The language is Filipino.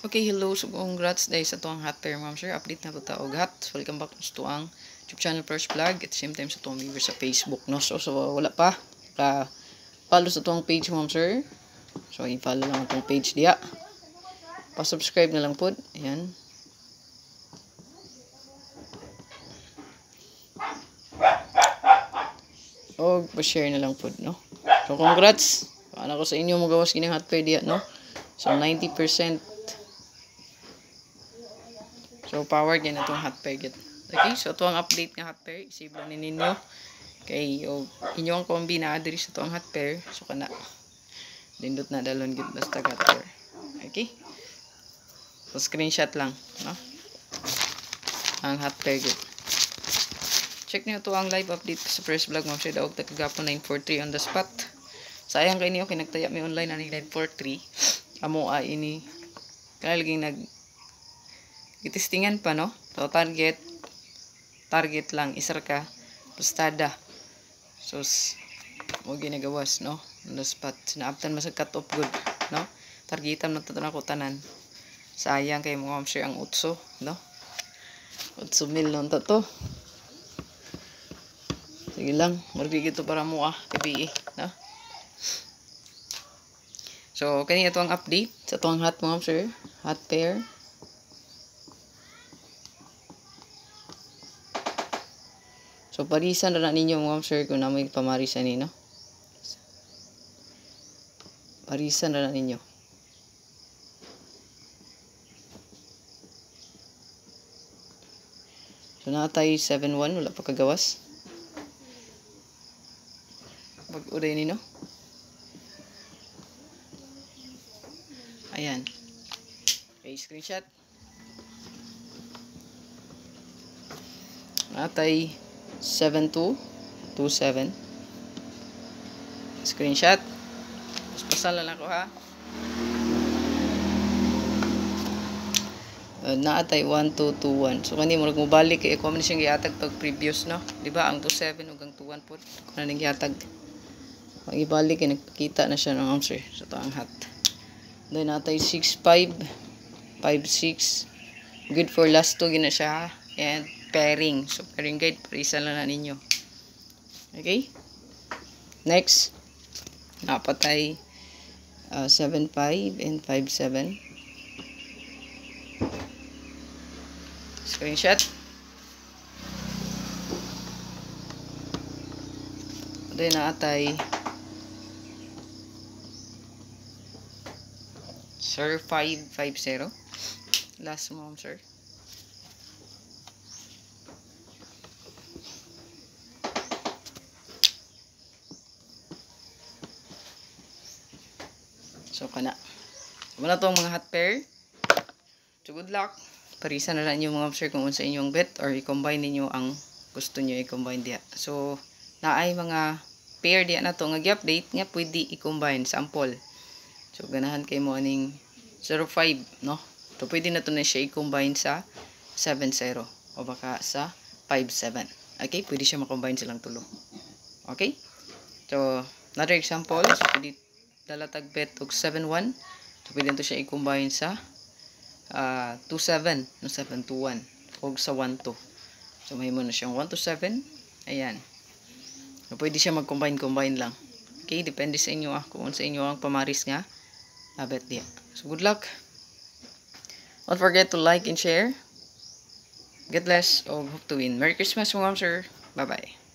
Okay, hello. So, congrats dahil sa tuwang hot pair, ma'am sir. Update na po ta og hot. Welcome back sa tuwang YouTube channel first vlog. At the same time sa tuwang viewers sa Facebook, no? So wala pa. Follow sa tuwang page, ma'am sir. So, i-follow lang itong page diya. Pa-subscribe na lang po. Ayan. O, pa-share na lang po, no? So, congrats. Paano ko sa inyo magawas kining hot pair diya, no? So, 90%. So, powered yan itong hot pair. Okay, so ito ang update ng hot pair. Isave lang ninyo. Okay, o inyo ang kombi na adres sa itong hot pair. So, kana. Dindot na dalon git basta hot pair. Okay. So, screenshot lang. No? Ang hot pair git. Check nyo ito ang live update sa first vlog. Ma'am siya daog takagapon 943 on the spot. Sayang kayo niyo kinagtaya may online ani 943. Amo ini. Kaya laging itistingan pa, no? So, target lang, isar ka, pastada. So, mo ginagawas, no? On the spot. Sinaabtan masag cut off good, no? Targetan na ito na ko tanan. Sayang kay mga share ang utso, no? 8,000 lang to. Sige lang, magbigay ito para mo, kabi, no? So, kanina ito ang update sa itong hot mga sir, hot pair. So, parisan na ninyo mga sir kung na may pamarisan ninyo. Parisan na ninyo. So, natay 7-1. Wala pa kagawas. Pag-uday ninyo. Ayan. Okay, screenshot. Natay 7227 screenshot. Pasal lang ako ha. Naatay 1221. So kani mo balik kay ako man siyang gihatag pag previous, no? Di ba ang 27 ug ang 21 po kuno ning gihatag. Pag ibalik kay nagpakita na siya ng answer sa so, ang hot. Then naatay 6556. Good for last two gina siya and pairing. So, pairing guide, parisa lang na ninyo. Okay? Next, napatay 7-5 and 5-7. Screenshot. Then, naatay Sir 550. Last mo, sir. So, kana. Wala itong mga hot pair. So, good luck. Parisa na lang yung mga sir kung unsa inyong bet or i-combine ninyo ang gusto nyo i-combine diya. So, naay mga pair diya na to nga gi-update nga pwede i-combine. Sample. So, ganahan kay mo aning 0-5, no? So, pwede na to na siya i-combine sa 7-0 o baka sa 5-7. Okay? Pwede siya ma-combine silang tulo. Okay? So, another example. So, pwede dalatag bet og 7-1. So, pwede ito siya i-combine sa 2-7, no 7-2-1 o sa 1-2. So, may mo na siyang 1-7. Ayan. So, pwede siya mag-combine lang. Okay, depende sa inyo kung sa inyo ang pamaris nga bet diya. So, good luck. Don't forget to like and share. God bless o hope to win. Merry Christmas mga sir. Bye-bye.